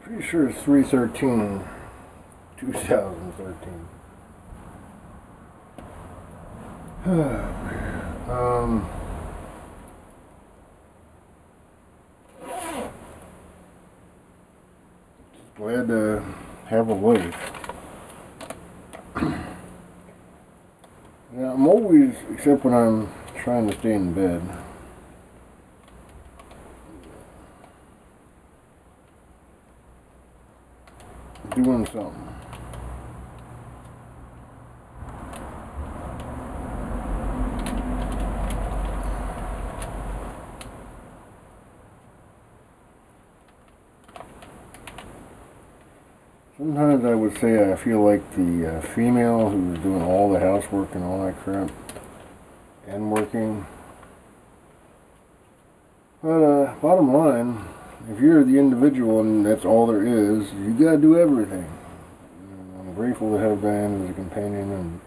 Pretty sure it's 313, 2013. um, Glad to have a life. Yeah, I'm always, except when I'm trying to stay in bed, doing something. Sometimes I would say I feel like the female who's doing all the housework and all that crap, and working. But bottom line, if you're the individual and that's all there is, you gotta do everything. And I'm grateful to have Diane as a companion, and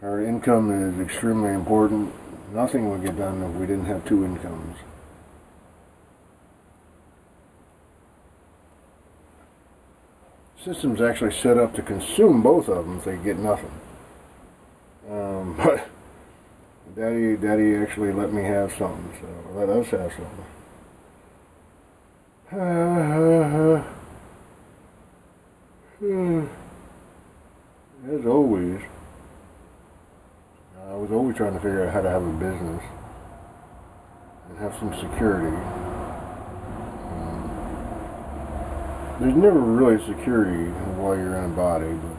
our income is extremely important. Nothing would get done if we didn't have two incomes. System's actually set up to consume both of them if they get nothing. But Daddy actually let me have something, so let us have something. As always, I was always trying to figure out how to have a business and have some security. There's never really security while you're in a body, but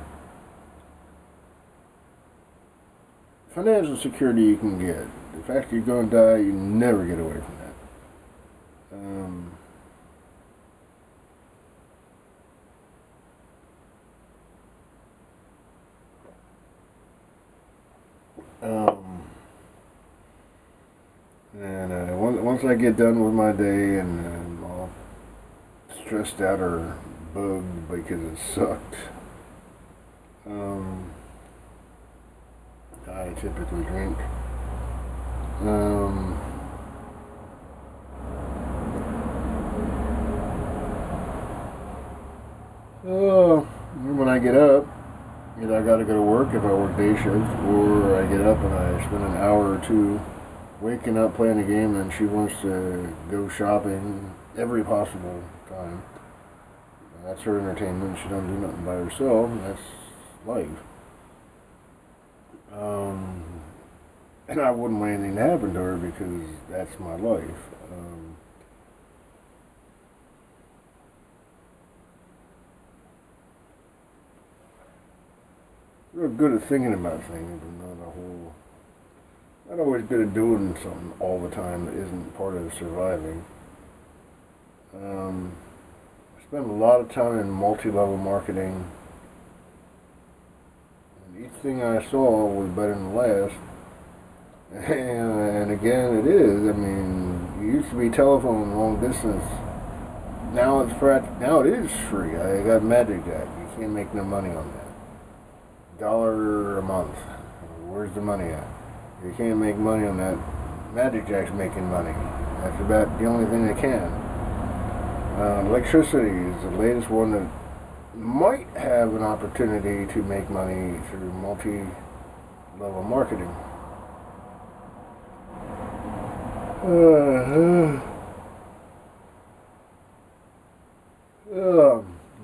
financial security you can get. The fact that you're going to die, you never get away from that. Once I get done with my day and I'm all stressed out or bugged because it sucked, I typically drink. When I get up, either I gotta go to work if I work day shift, or I get up and I spend an hour or two waking up playing a game, and she wants to go shopping every possible time. That's her entertainment. She don't do nothing by herself. That's life. And I wouldn't want anything to happen to her because that's my life. Real good at thinking about things, but not always good at doing something all the time that isn't part of surviving. I spent a lot of time in multi-level marketing, and each thing I saw was better than the last. And again, it is. I mean, it used to be telephone long distance. Now it is free. I got Magic Jack. You can't make no money on that. $1 a month. Where's the money at? You can't make money on that. Magic Jack's making money. That's about the only thing they can. Electricity is the latest one that might have an opportunity to make money through multi-level marketing.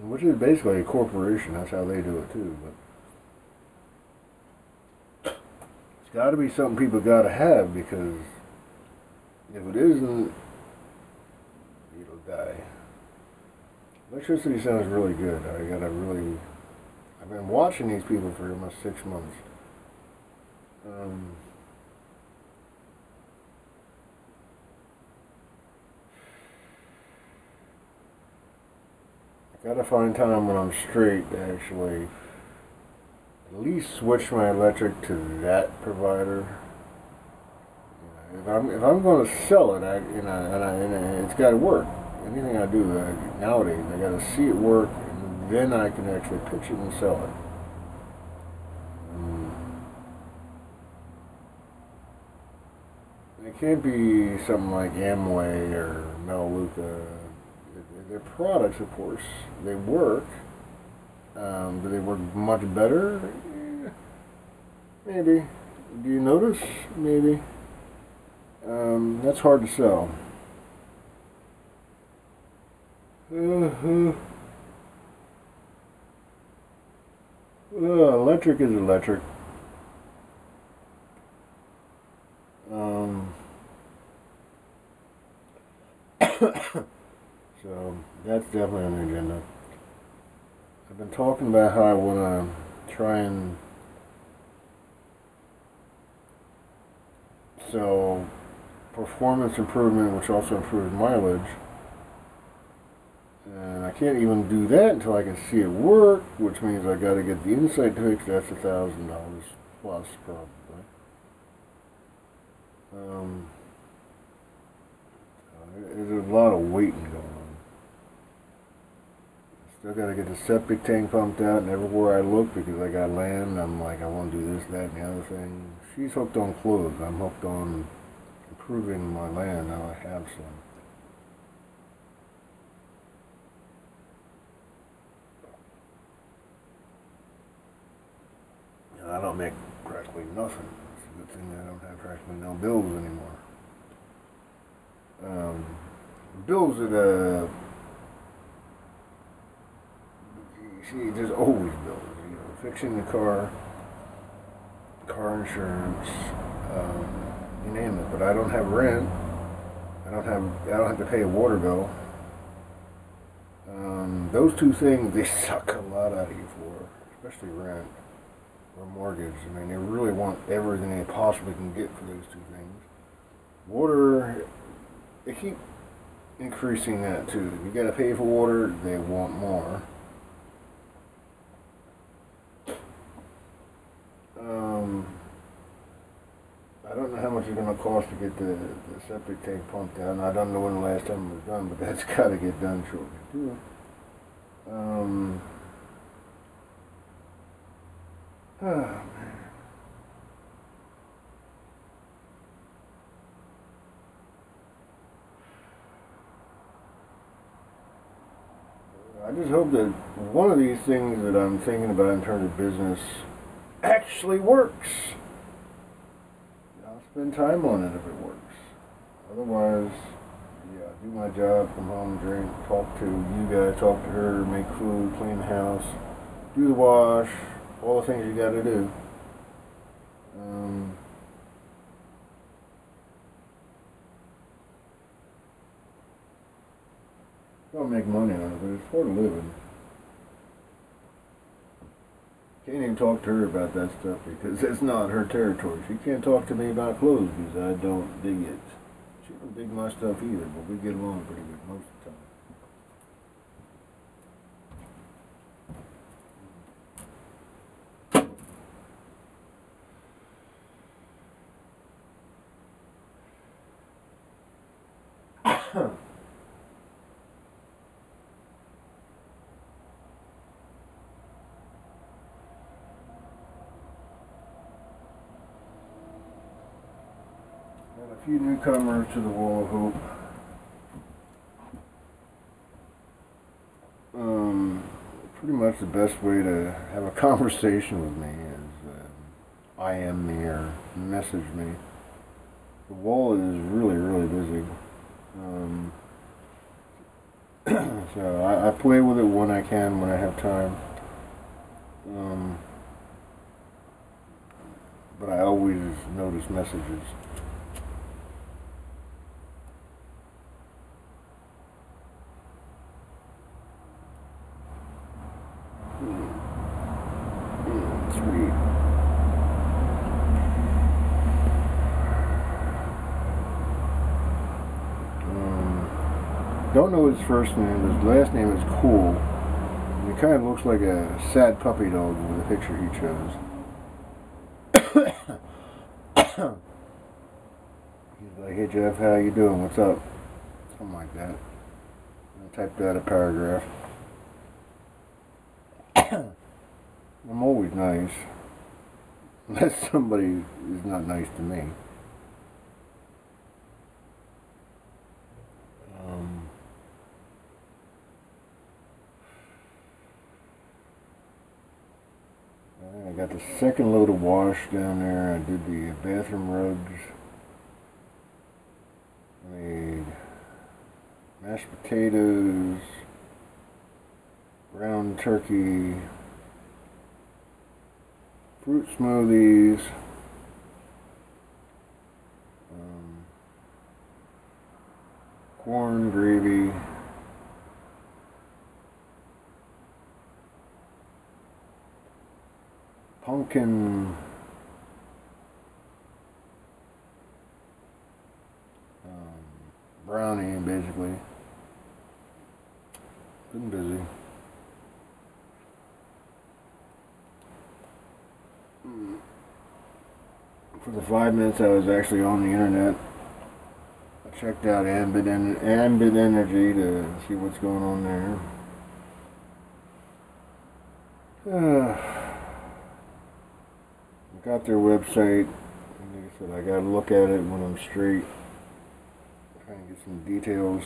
Which is basically a corporation. That's how they do it too. But it's got to be something people got to have, because if it isn't, you'll die. Electricity sounds really good. I've been watching these people for almost 6 months. I gotta find time when I'm straight to actually at least switch my electric to that provider. If I'm going to sell it, it's got to work. Anything I do nowadays, I got to see it work, and then I can actually pitch it and sell it. It can't be something like Amway or Melaleuca. their products, of course, they work. Do they work much better? Eh, maybe. Do you notice? Maybe. That's hard to sell. Uh, Electric is electric. Um, so that's definitely on the agenda. I've been talking about how I want to try and sell performance improvement, which also improves mileage. And I can't even do that until I can see it work, which means I got to get the inside fixed. That's $1,000 plus, probably. Um, there's a lot of waiting going on. Still got to get the septic tank pumped out, and everywhere I look, because I got land, I'm like, I want to do this, that, and the other thing. She's hooked on clothes. I'm hooked on improving my land. Now I have some. And I don't make practically nothing. It's a good thing that I don't have practically no bills anymore. Bills that, see, there's always bills. You know, fixing the car insurance, you name it. But I don't have rent. I don't have to pay a water bill. Those two things, they suck a lot out of you for, especially rent or mortgage. I mean, they really want everything they possibly can get for those two things. Water, they keep increasing that too. You got to pay for water, they want more. I don't know how much it's going to cost to get the septic tank pumped out. I don't know when the last time it was done, but that's got to get done shortly too. Oh, man. I just hope that one of these things that I'm thinking about in terms of business actually works. I'll spend time on it if it works. Otherwise, yeah, do my job, come home, drink, talk to you guys, talk to her, make food, clean the house, do the wash, all the things you got to do. Don't make money on it, but it's for the living. Can't even talk to her about that stuff because it's not her territory. She can't talk to me about clothes because I don't dig it. She don't dig my stuff either, but we get along pretty good most of the time. A few newcomers to the Wall of Hope. Pretty much the best way to have a conversation with me is IM me or message me. The wall is really, really busy. So I play with it when I can, when I have time. But I always notice messages. Sweet. Don't know his first name. His last name is Cool. And he kind of looks like a sad puppy dog with the picture he chose. He's like, "Hey Jeff, how you doing? What's up?" Something like that. I typed out a paragraph. I'm always nice. Unless somebody is not nice to me. second load of wash down there. I did the bathroom rugs. I made mashed potatoes, ground turkey, fruit smoothies, corn gravy, pumpkin brownie, basically. Been busy. For the 5 minutes I was actually on the internet, I checked out Ambit Energy to see what's going on there. I got their website, and like I said, I gotta look at it when I'm straight, trying to get some details.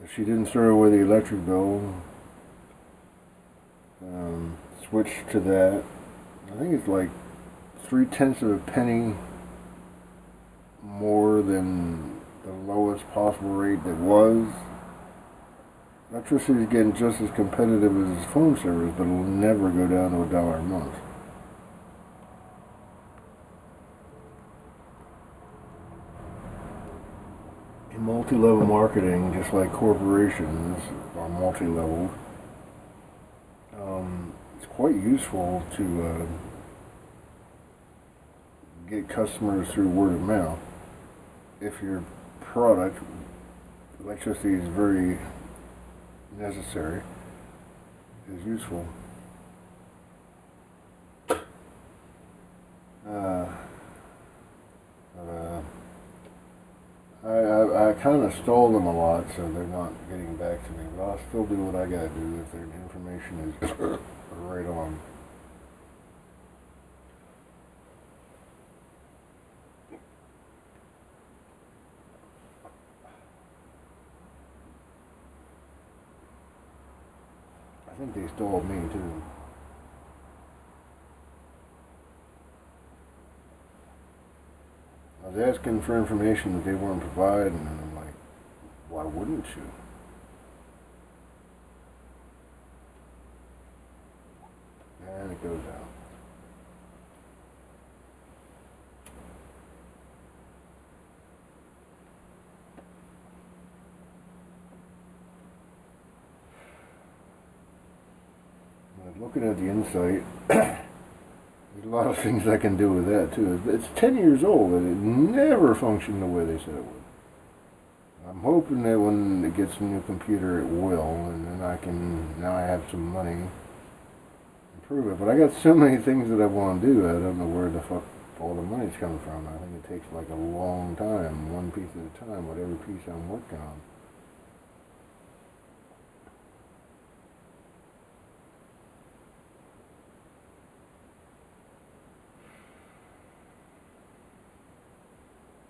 If she didn't start with the electric bill, switch to that. I think it's like 3/10 of a penny more than the lowest possible rate that was. Electricity is getting just as competitive as its phone service, but it'll never go down to $1 a month. In multi-level marketing, just like corporations are multi-leveled, it's quite useful to get customers through word of mouth. If your product, electricity is very necessary, is useful. I kind of stole them a lot, so they're not getting back to me, but I'll still do what I gotta do if their information is right on. I think they stole me too. I was asking for information that they weren't providing, and I'm like, why wouldn't you? And it goes out. Looking at the Insight, there's a lot of things I can do with that too. It's 10 years old and it never functioned the way they said it would. I'm hoping that when it gets a new computer it will, and then now I have some money, improve it. But I got so many things that I want to do, I don't know where the fuck all the money's coming from. I think it takes like a long time, one piece at a time, whatever piece I'm working on.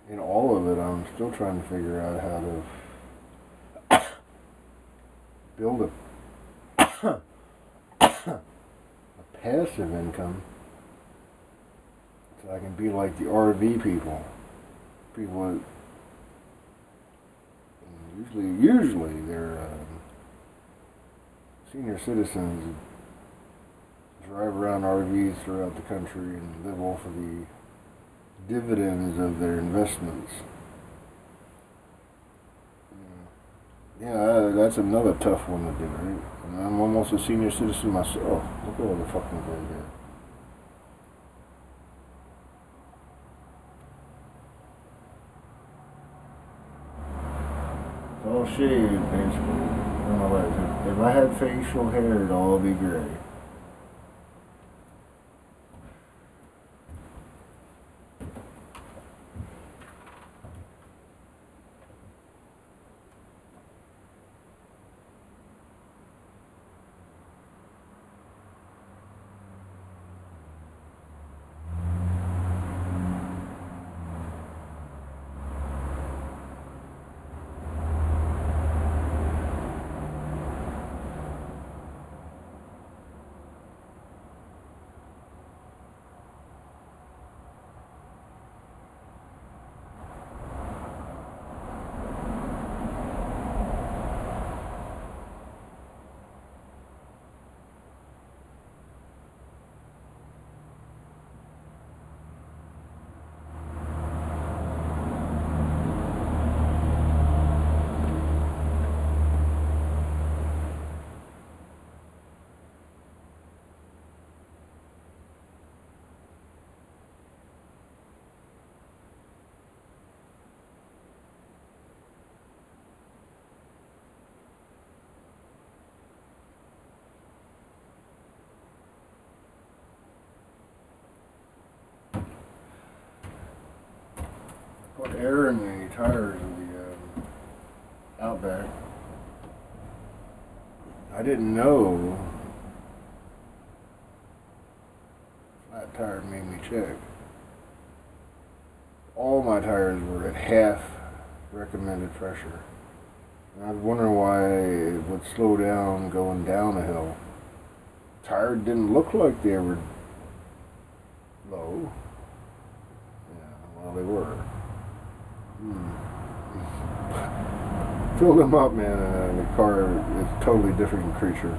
In all of it, I'm still trying to figure out how to build a passive income so I can be like the RV people. People that usually they're senior citizens that drive around RVs throughout the country and live off of the dividends of their investments. Yeah, that's another tough one to do, right? And I'm almost a senior citizen myself. Look at all the fucking thing there. It's all shaved, basically. I don't know, if I had facial hair, it'd all be gray. with air in the tires of the Outback. I didn't know flat tire made me check. All my tires were at half recommended pressure. And I was wondering why it would slow down going down a hill. Tires didn't look like they were low. Yeah, well, they were. Filled them up, man, and the car is a totally different creature.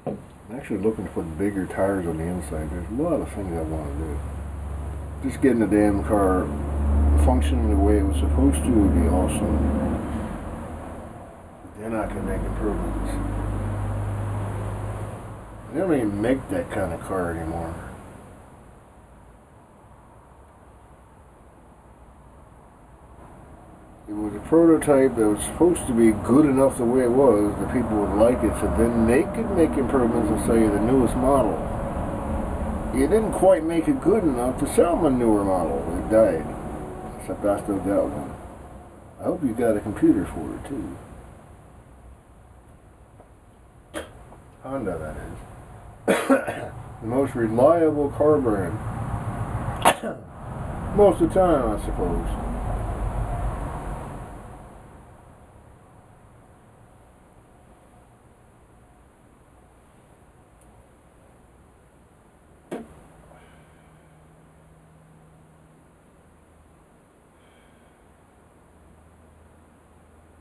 I'm actually looking to put bigger tires on the inside. There's a lot of things I want to do. Just getting the damn car functioning the way it was supposed to would be awesome. Then I can make improvements. They don't even make that kind of car anymore. It was a prototype that was supposed to be good enough the way it was that people would like it, so then they could make improvements and sell you the newest model. You didn't quite make it good enough to sell my newer model. It died. Except I still got one. I hope you got a computer for it too. Honda, that is. The most reliable car brand. Most of the time, I suppose.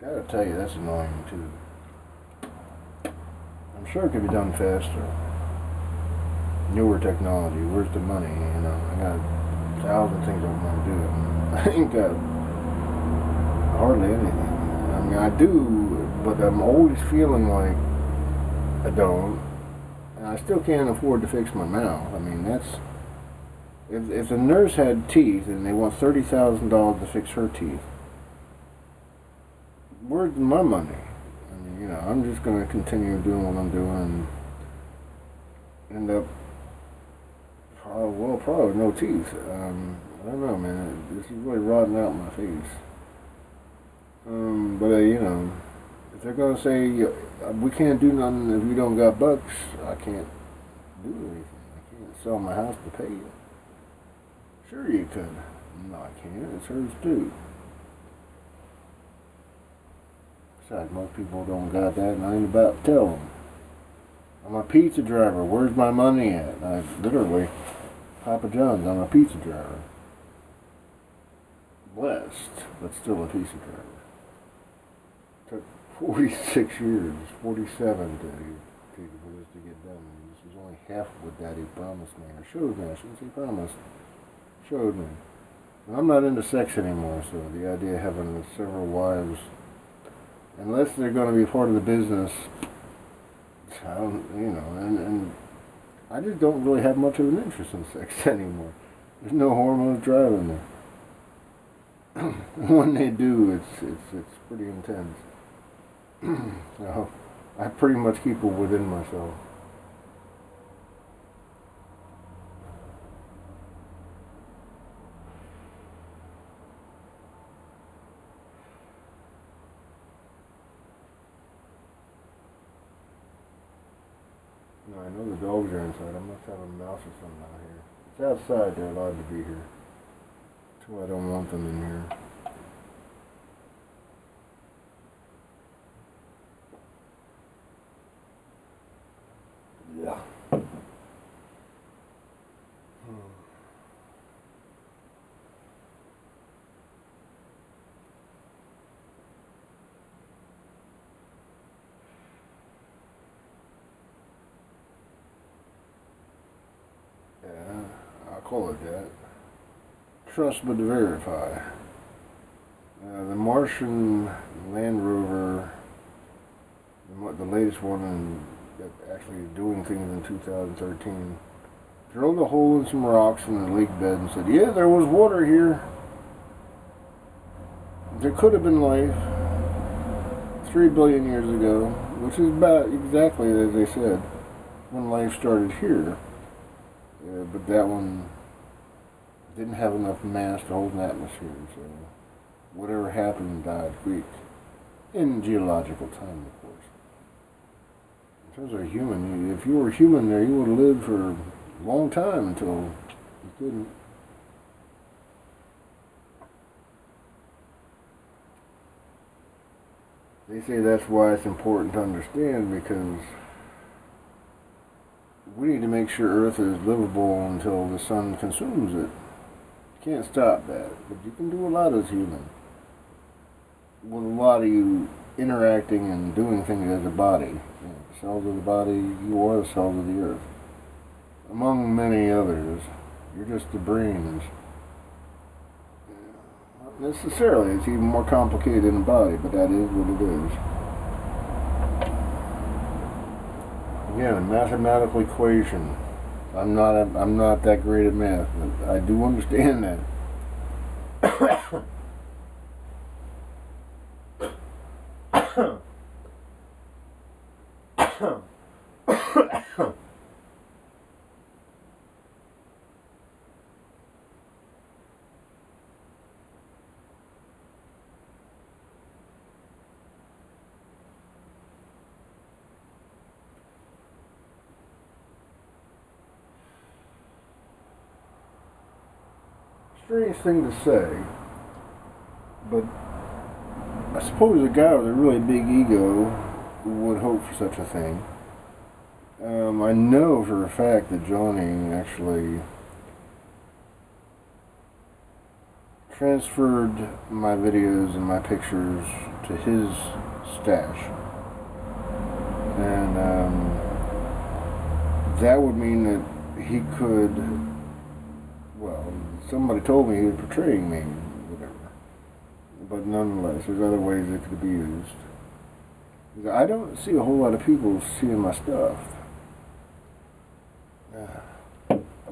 Gotta tell you, that's annoying too. I'm sure it could be done faster. Newer technology, where's the money? You know, I got 1,000 things I want to do. I ain't got hardly anything. I mean, I do, but I'm always feeling like I don't. And I still can't afford to fix my mouth. I mean, that's... If the nurse had teeth and they want $30,000 to fix her teeth, where's my money? I mean, you know, I'm just going to continue doing what I'm doing and end up, probably with no teeth. I don't know, man. This is really rotting out my face. You know, if they're going to say, we can't do nothing if we don't got bucks, I can't do anything. I can't sell my house to pay you. Sure you could. No, I can't. It's hers too. Besides, most people don't got that, and I ain't about to tell them. I'm a pizza driver. Where's my money at? I literally, Papa John's, I'm a pizza driver. Blessed, but still a pizza driver. Took 46 years, 47 for this to get done. This is only half what Daddy promised me, or showed me. I shouldn't say promised. Showed me. And I'm not into sex anymore, so the idea of having several wives, unless they're going to be part of the business, I don't, you know, and I just don't really have much of an interest in sex anymore. There's no hormones driving me. When they do, it's pretty intense. So I pretty much keep it within myself. No, I know the dogs are inside. I must have a mouse or something out here. It's outside. They're allowed to be here. That's why I don't want them in here. Yeah. Yeah, I'll call it that. Trust but verify. The Martian Land Rover, the latest one, that actually doing things in 2013, drilled a hole in some rocks in the lake bed and said, yeah, there was water here. There could have been life 3 billion years ago. which is about exactly as they said when life started here. But that one didn't have enough mass to hold an atmosphere, so whatever happened died quick. In geological time, of course. In terms of human, if you were human there, you would have lived for a long time until you couldn't. They say that's why it's important to understand, because we need to make sure Earth is livable until the sun consumes it. You can't stop that, but you can do a lot as human. With a lot of you interacting and doing things as a body. You know, the cells of the body, you are the cells of the Earth. Among many others, you're just the brains. Not necessarily, it's even more complicated than the body, but that is what it is. Again, a mathematical equation. I'm not that great at math, but I do understand that. Strange thing to say, but I suppose a guy with a really big ego would hope for such a thing. I know for a fact that Johnny actually transferred my videos and my pictures to his stash. And that would mean that he could, well, somebody told me he was portraying me, whatever. But nonetheless, there's other ways it could be used. I don't see a whole lot of people seeing my stuff.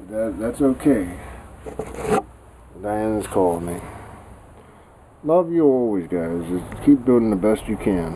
That's okay. Diana's calling me. Love you always, guys. Just keep doing the best you can.